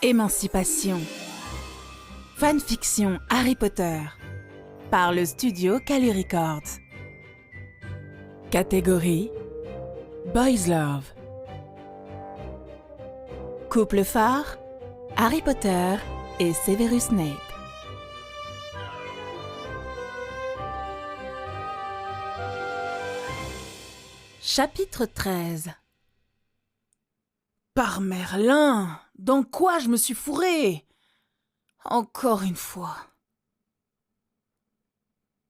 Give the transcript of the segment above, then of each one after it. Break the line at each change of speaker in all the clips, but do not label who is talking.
Émancipation. Fanfiction Harry Potter. Par le studio Kali Records. Catégorie Boys Love. Couple phare Harry Potter et Severus Snape. Chapitre 13. Par Merlin, dans quoi je me suis fourré? Encore une fois.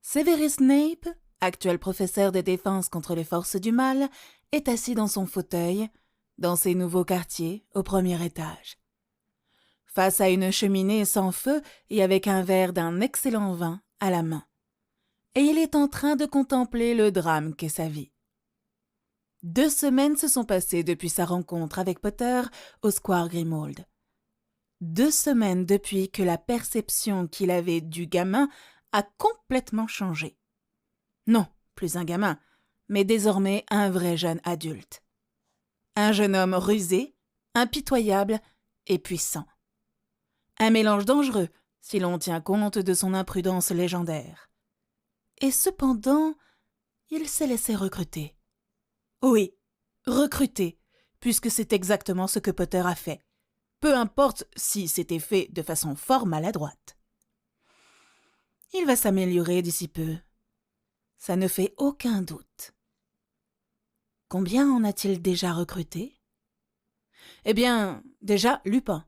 Severus Snape, actuel professeur de défense contre les forces du mal, est assis dans son fauteuil, dans ses nouveaux quartiers, au premier étage. Face à une cheminée sans feu et avec un verre d'un excellent vin à la main. Et il est en train de contempler le drame qu'est sa vie. 2 semaines se sont passées depuis sa rencontre avec Potter au Square Grimmauld. 2 semaines depuis que la perception qu'il avait du gamin a complètement changé. Non, plus un gamin, mais désormais un vrai jeune adulte. Un jeune homme rusé, impitoyable et puissant. Un mélange dangereux, si l'on tient compte de son imprudence légendaire. Et cependant, il s'est laissé recruter. Oui, recruter, puisque c'est exactement ce que Potter a fait. Peu importe si c'était fait de façon fort maladroite. Il va s'améliorer d'ici peu. Ça ne fait aucun doute. Combien en a-t-il déjà recruté? Eh bien, déjà, Lupin.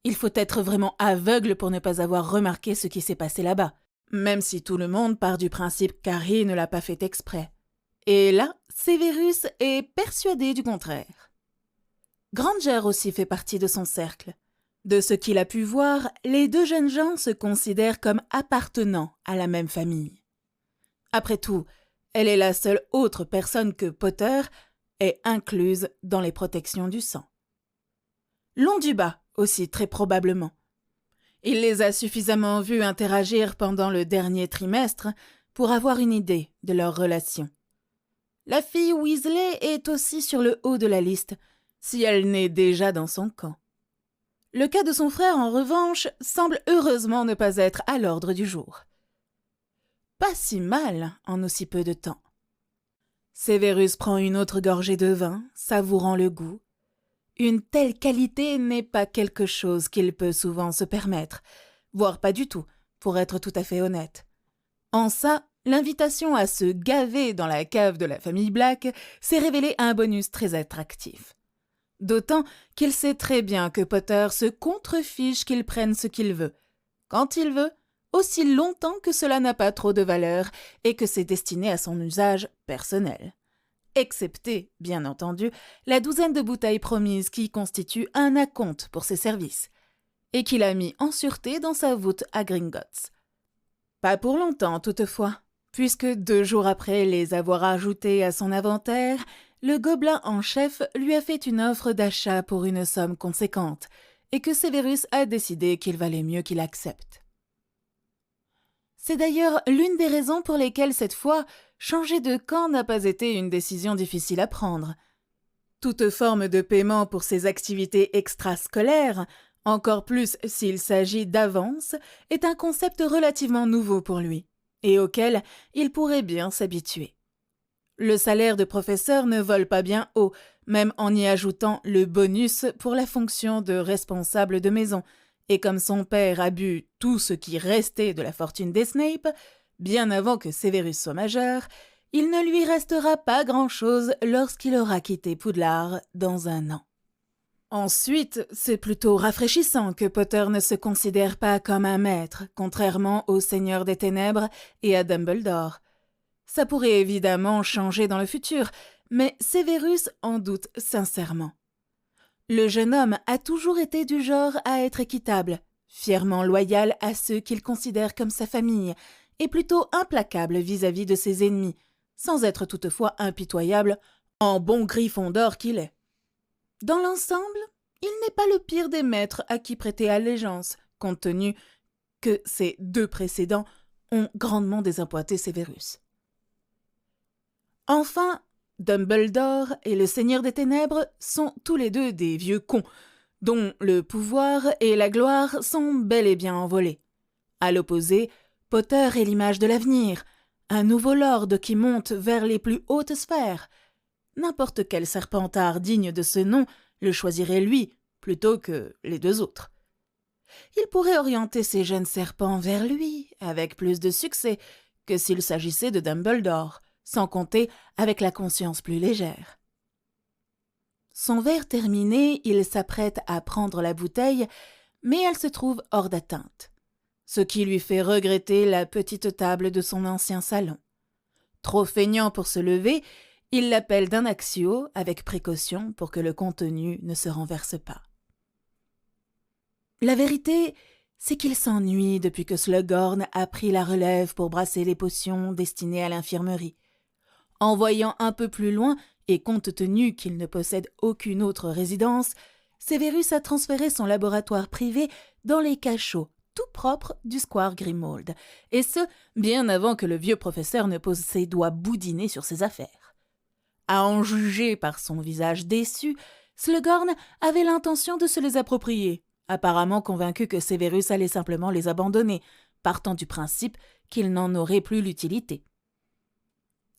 Il faut être vraiment aveugle pour ne pas avoir remarqué ce qui s'est passé là-bas, même si tout le monde part du principe qu'Harry ne l'a pas fait exprès. Et là, Severus est persuadé du contraire. Granger aussi fait partie de son cercle. De ce qu'il a pu voir, les 2 jeunes gens se considèrent comme appartenant à la même famille. Après tout, elle est la seule autre personne que Potter est incluse dans les protections du sang. Londubat aussi, très probablement. Il les a suffisamment vus interagir pendant le dernier trimestre pour avoir une idée de leur relation. La fille Weasley est aussi sur le haut de la liste, si elle n'est déjà dans son camp. Le cas de son frère, en revanche, semble heureusement ne pas être à l'ordre du jour. Pas si mal en aussi peu de temps. Severus prend une autre gorgée de vin, savourant le goût. Une telle qualité n'est pas quelque chose qu'il peut souvent se permettre, voire pas du tout, pour être tout à fait honnête. En ça, l'invitation à se gaver dans la cave de la famille Black s'est révélée un bonus très attractif. D'autant qu'il sait très bien que Potter se contrefiche qu'il prenne ce qu'il veut, quand il veut, aussi longtemps que cela n'a pas trop de valeur et que c'est destiné à son usage personnel. Excepté, bien entendu, la 12aine de bouteilles promises qui constitue un acompte pour ses services, et qu'il a mis en sûreté dans sa voûte à Gringotts. Pas pour longtemps, toutefois, puisque 2 jours après les avoir ajoutés à son inventaire, le gobelin en chef lui a fait une offre d'achat pour une somme conséquente, et que Severus a décidé qu'il valait mieux qu'il accepte. C'est d'ailleurs l'une des raisons pour lesquelles, cette fois, changer de camp n'a pas été une décision difficile à prendre. Toute forme de paiement pour ses activités extrascolaires, encore plus s'il s'agit d'avance, est un concept relativement nouveau pour lui, et auquel il pourrait bien s'habituer. Le salaire de professeur ne vole pas bien haut, même en y ajoutant le bonus pour la fonction de responsable de maison, et comme son père a bu tout ce qui restait de la fortune des Snape, bien avant que Severus soit majeur, il ne lui restera pas grand-chose lorsqu'il aura quitté Poudlard dans 1 an. Ensuite, c'est plutôt rafraîchissant que Potter ne se considère pas comme un maître, contrairement au Seigneur des Ténèbres et à Dumbledore. Ça pourrait évidemment changer dans le futur, mais Severus en doute sincèrement. Le jeune homme a toujours été du genre à être équitable, fièrement loyal à ceux qu'il considère comme sa famille, et plutôt implacable vis-à-vis de ses ennemis, sans être toutefois impitoyable en bon Gryffondor qu'il est. Dans l'ensemble, il n'est pas le pire des maîtres à qui prêter allégeance, compte tenu que ces 2 précédents ont grandement désappointé Severus. Enfin, Dumbledore et le Seigneur des Ténèbres sont tous les 2 des vieux cons, dont le pouvoir et la gloire sont bel et bien envolés. À l'opposé, Potter est l'image de l'avenir, un nouveau lord qui monte vers les plus hautes sphères. N'importe quel serpentard digne de ce nom le choisirait lui, plutôt que les deux autres. Il pourrait orienter ces jeunes serpents vers lui avec plus de succès que s'il s'agissait de Dumbledore, sans compter avec la conscience plus légère. Son verre terminé, il s'apprête à prendre la bouteille, mais elle se trouve hors d'atteinte, ce qui lui fait regretter la petite table de son ancien salon. Trop feignant pour se lever, il l'appelle d'un axio avec précaution pour que le contenu ne se renverse pas. La vérité, c'est qu'il s'ennuie depuis que Slughorn a pris la relève pour brasser les potions destinées à l'infirmerie. En voyant un peu plus loin, et compte tenu qu'il ne possède aucune autre résidence, Severus a transféré son laboratoire privé dans les cachots tout propres du square Grimmauld, et ce, bien avant que le vieux professeur ne pose ses doigts boudinés sur ses affaires. À en juger par son visage déçu, Slughorn avait l'intention de se les approprier, apparemment convaincu que Severus allait simplement les abandonner, partant du principe qu'il n'en aurait plus l'utilité.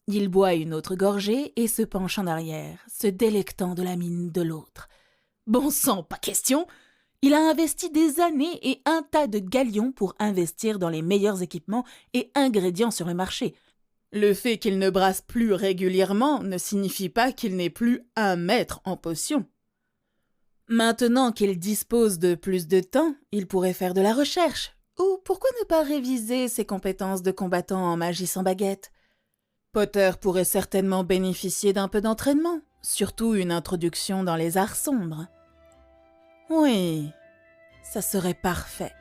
Il boit une autre gorgée et se penche en arrière, se délectant de la mine de l'autre. Bon sang, pas question! Il a investi des années et un tas de galions pour investir dans les meilleurs équipements et ingrédients sur le marché. Le fait qu'il ne brasse plus régulièrement ne signifie pas qu'il n'est plus un maître en potions. Maintenant qu'il dispose de plus de temps, il pourrait faire de la recherche. Ou pourquoi ne pas réviser ses compétences de combattant en magie sans baguette? Potter pourrait certainement bénéficier d'un peu d'entraînement, surtout une introduction dans les arts sombres. Oui, ça serait parfait.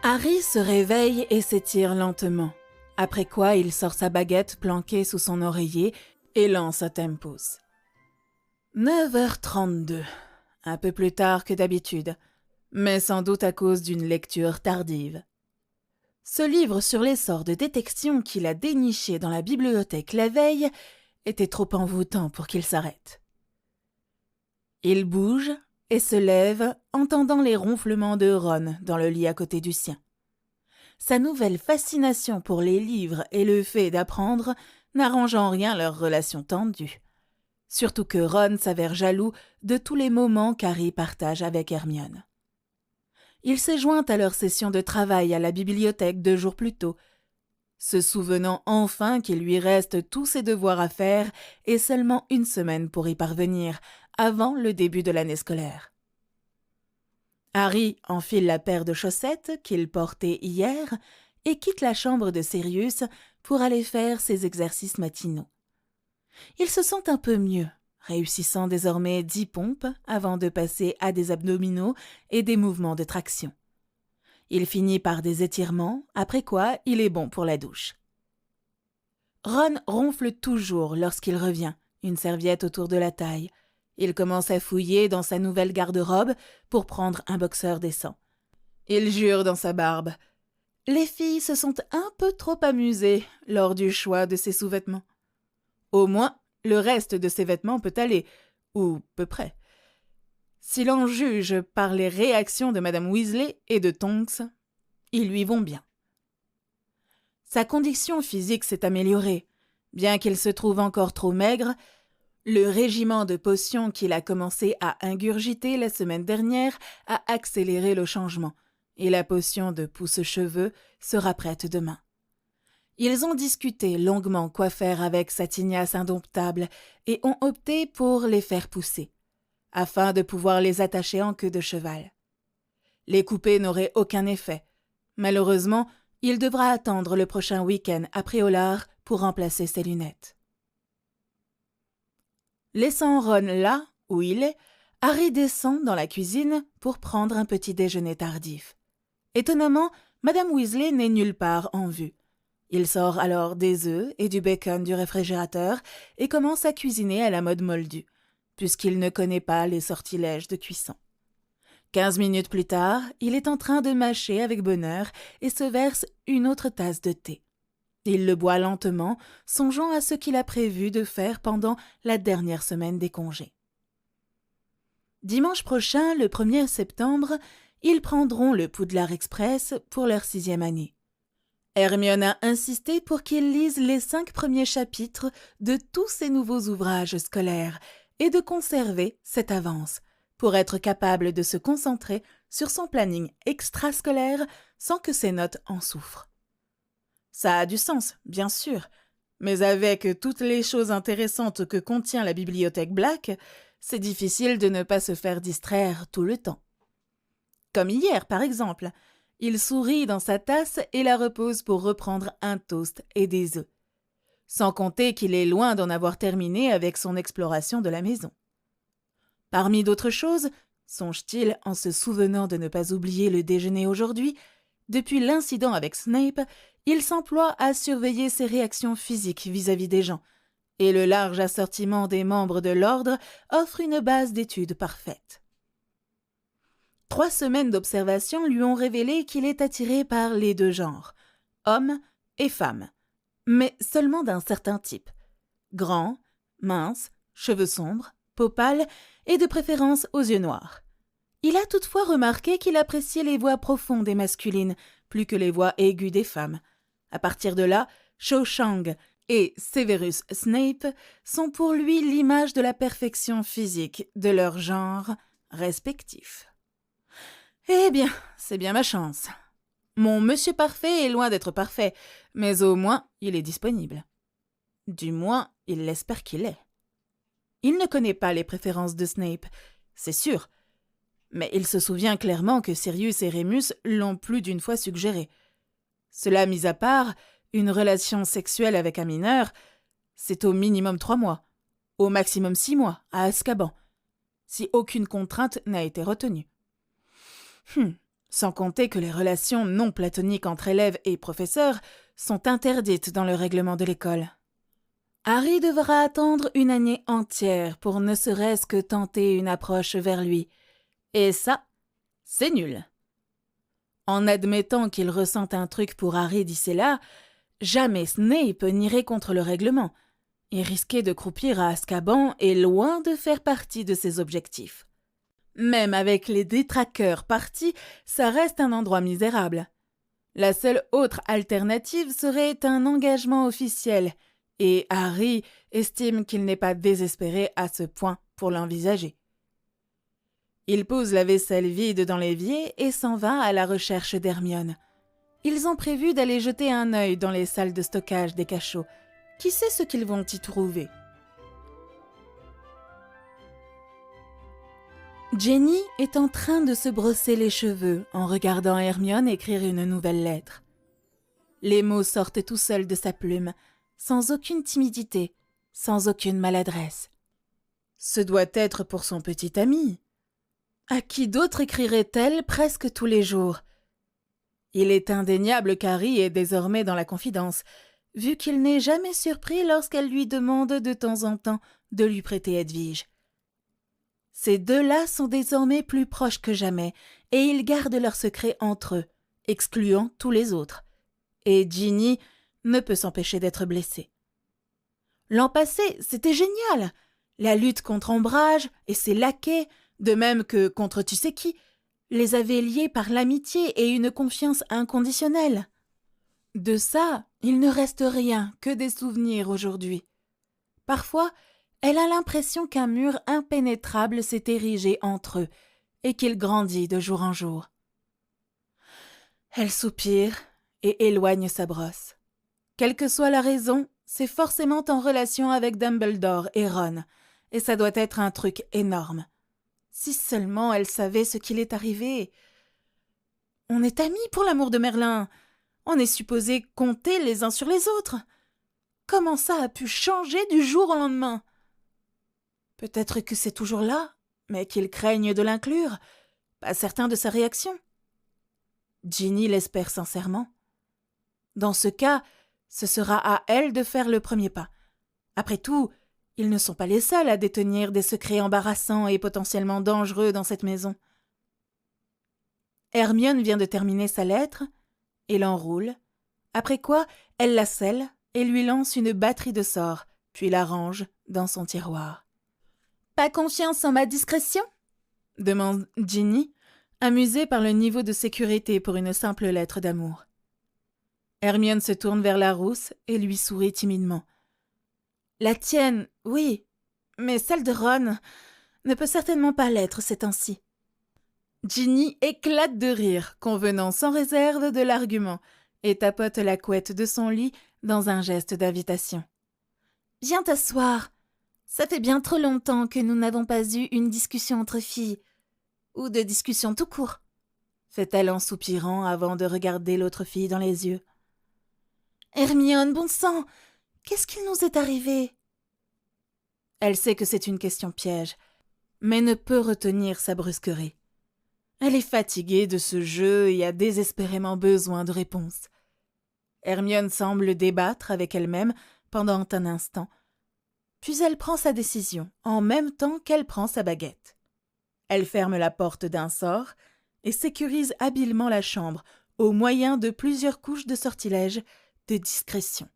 Harry se réveille et s'étire lentement, après quoi il sort sa baguette planquée sous son oreiller et lance à Tempus. 9h32, un peu plus tard que d'habitude, mais sans doute à cause d'une lecture tardive. Ce livre sur les sorts de détection qu'il a déniché dans la bibliothèque la veille était trop envoûtant pour qu'il s'arrête. Il bouge et se lève, entendant les ronflements de Ron dans le lit à côté du sien. Sa nouvelle fascination pour les livres et le fait d'apprendre n'arrange en rien leur relation tendue. Surtout que Ron s'avère jaloux de tous les moments qu'Harry partage avec Hermione. Il s'est joint à leur session de travail à la bibliothèque 2 jours plus tôt, se souvenant enfin qu'il lui reste tous ses devoirs à faire et seulement 1 semaine pour y parvenir, avant le début de l'année scolaire. Harry enfile la paire de chaussettes qu'il portait hier et quitte la chambre de Sirius pour aller faire ses exercices matinaux. Il se sent un peu mieux, réussissant désormais 10 pompes avant de passer à des abdominaux et des mouvements de traction. Il finit par des étirements, après quoi il est bon pour la douche. Ron ronfle toujours lorsqu'il revient, une serviette autour de la taille. Il commence à fouiller dans sa nouvelle garde-robe pour prendre un boxeur décent. Il jure dans sa barbe. Les filles se sont un peu trop amusées lors du choix de ses sous-vêtements. Au moins, le reste de ses vêtements peut aller, ou peu près. Si l'on juge par les réactions de Madame Weasley et de Tonks, ils lui vont bien. Sa condition physique s'est améliorée. Bien qu'il se trouve encore trop maigre, le régiment de potions qu'il a commencé à ingurgiter la semaine dernière a accéléré le changement, et la potion de pousse-cheveux sera prête demain. Ils ont discuté longuement quoi faire avec sa tignasse indomptable et ont opté pour les faire pousser, afin de pouvoir les attacher en queue de cheval. Les couper n'aurait aucun effet. Malheureusement, il devra attendre le prochain week-end à Préolard pour remplacer ses lunettes. Laissant Ron là, où il est, Harry descend dans la cuisine pour prendre un petit déjeuner tardif. Étonnamment, Madame Weasley n'est nulle part en vue. Il sort alors des œufs et du bacon du réfrigérateur et commence à cuisiner à la mode moldue, puisqu'il ne connaît pas les sortilèges de cuisson. 15 minutes plus tard, il est en train de mâcher avec bonheur et se verse une autre tasse de thé. Il le boit lentement, songeant à ce qu'il a prévu de faire pendant la dernière semaine des congés. Dimanche prochain, le 1er septembre, ils prendront le Poudlard Express pour leur 6e année. Hermione a insisté pour qu'ils lisent les 5 premiers chapitres de tous ces nouveaux ouvrages scolaires et de conserver cette avance pour être capable de se concentrer sur son planning extrascolaire sans que ses notes en souffrent. Ça a du sens, bien sûr, mais avec toutes les choses intéressantes que contient la bibliothèque Black, c'est difficile de ne pas se faire distraire tout le temps. Comme hier, par exemple, il sourit dans sa tasse et la repose pour reprendre un toast et des œufs. Sans compter qu'il est loin d'en avoir terminé avec son exploration de la maison. Parmi d'autres choses, songe-t-il en se souvenant de ne pas oublier le déjeuner aujourd'hui, depuis l'incident avec Snape, il s'emploie à surveiller ses réactions physiques vis-à-vis des gens, et le large assortiment des membres de l'ordre offre une base d'étude parfaite. 3 semaines d'observation lui ont révélé qu'il est attiré par les 2 genres, hommes et femmes, mais seulement d'un certain type. Grand, mince, cheveux sombres, peau pâle et de préférence aux yeux noirs. Il a toutefois remarqué qu'il appréciait les voix profondes et masculines plus que les voix aiguës des femmes. À partir de là, Cho Chang et Severus Snape sont pour lui l'image de la perfection physique de leur genre respectif. Eh bien, c'est bien ma chance. Mon monsieur parfait est loin d'être parfait, mais au moins il est disponible. Du moins, il l'espère qu'il est. Il ne connaît pas les préférences de Snape, c'est sûr, mais il se souvient clairement que Sirius et Remus l'ont plus d'une fois suggéré. Cela mis à part, une relation sexuelle avec un mineur, c'est au minimum 3 mois, au maximum 6 mois, à Azkaban, si aucune contrainte n'a été retenue. Sans compter que les relations non platoniques entre élèves et professeurs sont interdites dans le règlement de l'école. Harry devra attendre une année entière pour ne serait-ce que tenter une approche vers lui. Et ça, c'est nul. En admettant qu'il ressente un truc pour Harry d'ici là, jamais Snape n'irait contre le règlement, et risquer de croupir à Azkaban est loin de faire partie de ses objectifs. Même avec les détraqueurs partis, ça reste un endroit misérable. La seule autre alternative serait un engagement officiel, et Harry estime qu'il n'est pas désespéré à ce point pour l'envisager. Il pose la vaisselle vide dans l'évier et s'en va à la recherche d'Hermione. Ils ont prévu d'aller jeter un œil dans les salles de stockage des cachots. Qui sait ce qu'ils vont y trouver? Jenny est en train de se brosser les cheveux en regardant Hermione écrire une nouvelle lettre. Les mots sortent tout seuls de sa plume, sans aucune timidité, sans aucune maladresse. Ce doit être pour son petit ami. À qui d'autre écrirait-elle presque tous les jours? Il est indéniable qu'Harry est désormais dans la confidence, vu qu'il n'est jamais surpris lorsqu'elle lui demande de temps en temps de lui prêter Edwige. Ces deux-là sont désormais plus proches que jamais, et ils gardent leur secret entre eux, excluant tous les autres. Et Ginny ne peut s'empêcher d'être blessée. L'an passé, c'était génial. La lutte contre Ombrage et ses laquais, de même que contre tu sais qui, les avait liés par l'amitié et une confiance inconditionnelle. De ça, il ne reste rien que des souvenirs aujourd'hui. Parfois, elle a l'impression qu'un mur impénétrable s'est érigé entre eux et qu'il grandit de jour en jour. Elle soupire et éloigne sa brosse. Quelle que soit la raison, c'est forcément en relation avec Dumbledore et Ron, et ça doit être un truc énorme. Si seulement elle savait ce qu'il est arrivé. On est amis pour l'amour de Merlin. On est supposés compter les uns sur les autres. Comment ça a pu changer du jour au lendemain? Peut-être que c'est toujours là, mais qu'ils craignent de l'inclure, pas certain de sa réaction. Ginny l'espère sincèrement. Dans ce cas, ce sera à elle de faire le premier pas. Après tout, ils ne sont pas les seuls à détenir des secrets embarrassants et potentiellement dangereux dans cette maison. Hermione vient de terminer sa lettre et l'enroule, après quoi Elle la scelle et lui lance une batterie de sorts, puis la range dans son tiroir. « Pas confiance en ma discrétion ?» demande Ginny, amusée par le niveau de sécurité pour une simple lettre d'amour. Hermione se tourne vers la rousse et lui sourit timidement. « La tienne, oui, mais celle de Ron ne peut certainement pas l'être ces temps-ci. » Ginny éclate de rire, convenant sans réserve de l'argument, et tapote la couette de son lit dans un geste d'invitation. « Viens t'asseoir. Ça fait bien trop longtemps que nous n'avons pas eu une discussion entre filles. Ou de discussion tout court, » fait-elle en soupirant avant de regarder l'autre fille dans les yeux. « Hermione, bon sang, qu'est-ce qu'il nous est arrivé ?» Elle sait que c'est une question piège, mais ne peut retenir sa brusquerie. Elle est fatiguée de ce jeu et a désespérément besoin de réponses. Hermione semble débattre avec elle-même pendant un instant, puis elle prend sa décision en même temps qu'elle prend sa baguette. Elle ferme la porte d'un sort et sécurise habilement la chambre au moyen de plusieurs couches de sortilège de discrétion.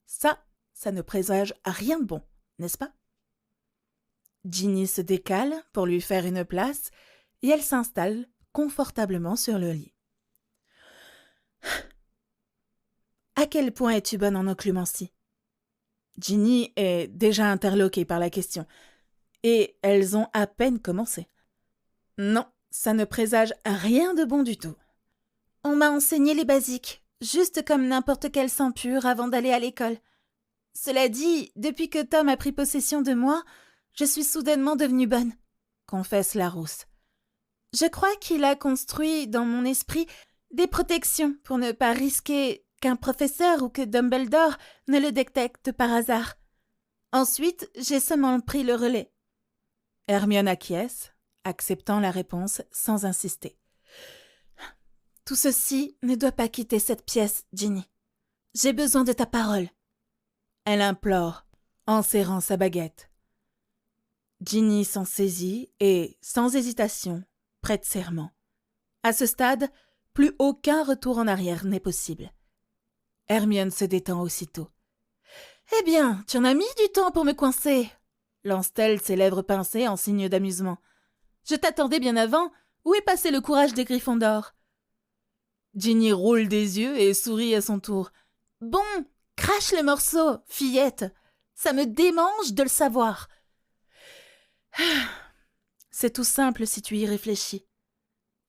Ça ne présage à rien de bon, n'est-ce pas? Ginny se décale pour lui faire une place et elle s'installe confortablement sur le lit. « À quel point es-tu bonne en occlumencie ?» Ginny est déjà interloquée par la question, et elles ont à peine commencé. Non, ça ne présage rien de bon du tout. On m'a enseigné les basiques, juste comme n'importe quel sang pur avant d'aller à l'école. Cela dit, depuis que Tom a pris possession de moi, je suis soudainement devenue bonne, confesse la rousse. Je crois qu'il a construit dans mon esprit des protections pour ne pas risquer qu'un professeur ou que Dumbledore ne le détecte par hasard. Ensuite, j'ai seulement pris le relais. Hermione acquiesce, acceptant la réponse sans insister. Tout ceci ne doit pas quitter cette pièce, Ginny. J'ai besoin de ta parole. Elle implore, en serrant sa baguette. Ginny s'en saisit et, sans hésitation, prête serment. À ce stade, plus aucun retour en arrière n'est possible. Hermione se détend aussitôt. « Eh bien, tu en as mis du temps pour me coincer !» lance-t-elle, ses lèvres pincées en signe d'amusement. « Je t'attendais bien avant. Où est passé le courage des Gryffondors ?» Ginny roule des yeux et sourit à son tour. « Bon, crache le morceau, fillette. Ça me démange de le savoir. » C'est tout simple si tu y réfléchis.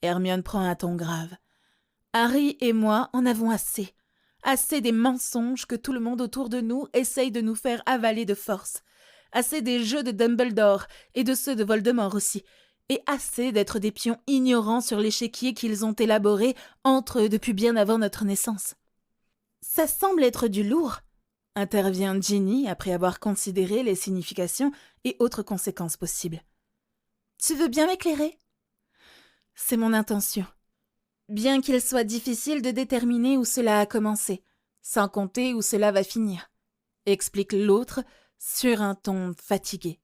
Hermione prend un ton grave. Harry et moi en avons assez. Assez des mensonges que tout le monde autour de nous essaye de nous faire avaler de force. Assez des jeux de Dumbledore et de ceux de Voldemort aussi. Et assez d'être des pions ignorants sur l'échiquier qu'ils ont élaboré entre eux depuis bien avant notre naissance. « Ça semble être du lourd », intervient Ginny après avoir considéré les significations et autres conséquences possibles. « Tu veux bien m'éclairer ?» C'est mon intention. Bien qu'il soit difficile de déterminer où cela a commencé, sans compter où cela va finir, explique l'autre sur un ton fatigué.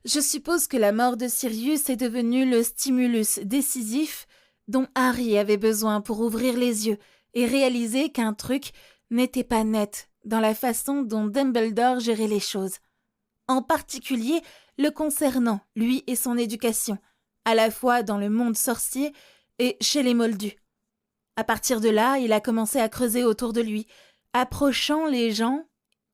Je suppose que la mort de Sirius est devenue le stimulus décisif dont Harry avait besoin pour ouvrir les yeux et réaliser qu'un truc n'était pas net dans la façon dont Dumbledore gérait les choses. En particulier le concernant, lui et son éducation, à la fois dans le monde sorcier et chez les Moldus. À partir de là, il a commencé à creuser autour de lui, approchant les gens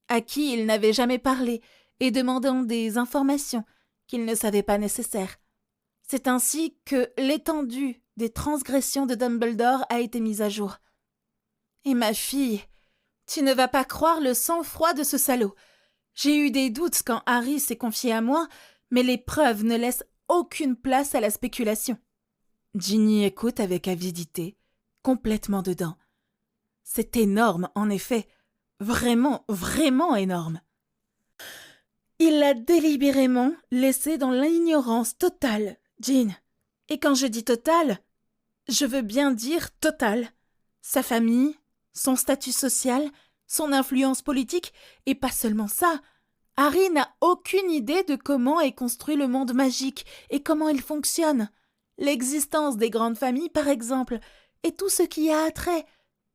à qui il n'avait jamais parlé et demandant des informations qu'il ne savait pas nécessaires. C'est ainsi que l'étendue des transgressions de Dumbledore a été mise à jour. Et ma fille, tu ne vas pas croire le sang-froid de ce salaud. J'ai eu des doutes quand Harry s'est confié à moi, mais les preuves ne laissent aucune place à la spéculation. Ginny écoute avec avidité, complètement dedans. C'est énorme, en effet. Vraiment, vraiment énorme. Il l'a délibérément laissé dans l'ignorance totale, Jean. Et quand je dis totale, je veux bien dire totale. Sa famille, son statut social, son influence politique, et pas seulement ça. Harry n'a aucune idée de comment est construit le monde magique et comment il fonctionne. L'existence des grandes familles, par exemple, et tout ce qui y a attrait.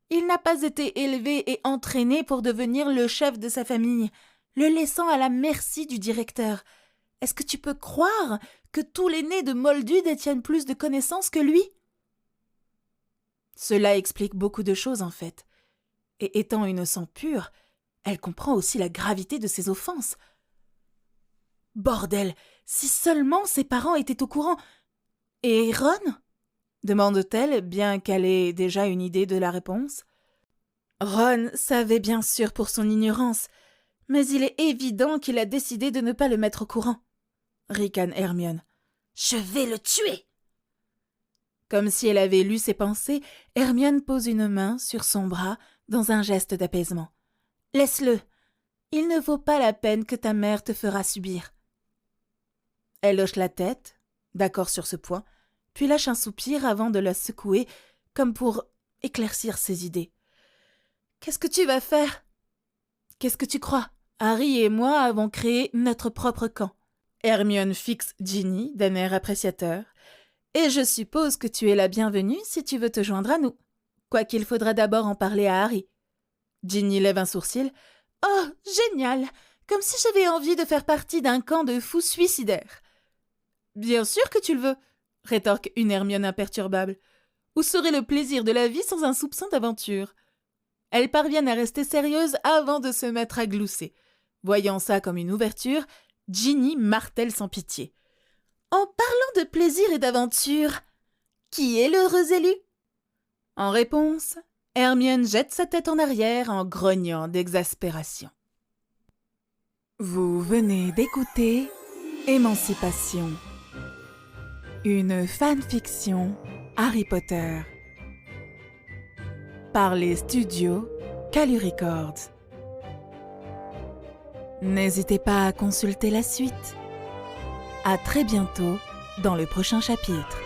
Il n'a pas été élevé et entraîné pour devenir le chef de sa famille, le laissant à la merci du directeur. Est-ce que tu peux croire que tous les nés de Moldus détiennent plus de connaissances que lui? Cela explique beaucoup de choses en fait. Et étant une sang pure, elle comprend aussi la gravité de ses offenses. Bordel, si seulement ses parents étaient au courant. Et Ron? Demande-t-elle, bien qu'elle ait déjà une idée de la réponse. Ron savait bien sûr pour son ignorance, mais il est évident qu'il a décidé de ne pas le mettre au courant. Ricane Hermione. Je vais le tuer! Comme si elle avait lu ses pensées, Hermione pose une main sur son bras dans un geste d'apaisement. Laisse-le. Il ne vaut pas la peine que ta mère te fera subir. Elle hoche la tête, d'accord sur ce point, puis lâche un soupir avant de la secouer, comme pour éclaircir ses idées. Qu'est-ce que tu vas faire? Qu'est-ce que tu crois? Harry et moi avons créé notre propre camp. Hermione fixe Ginny d'un air appréciateur. Et je suppose que tu es la bienvenue si tu veux te joindre à nous. Quoiqu'il faudra d'abord en parler à Harry. Ginny lève un sourcil. Oh, génial! Comme si j'avais envie de faire partie d'un camp de fous suicidaires. Bien sûr que tu le veux, rétorque une Hermione imperturbable. Où serait le plaisir de la vie sans un soupçon d'aventure? Elles parviennent à rester sérieuses avant de se mettre à glousser. Voyant ça comme une ouverture, Ginny martèle sans pitié. En parlant de plaisir et d'aventure, qui est l'heureux élu? En réponse, Hermione jette sa tête en arrière en grognant d'exaspération. Vous venez d'écouter Émancipation, une fanfiction Harry Potter, par les studios Calu Records. N'hésitez pas à consulter la suite. À très bientôt dans le prochain chapitre.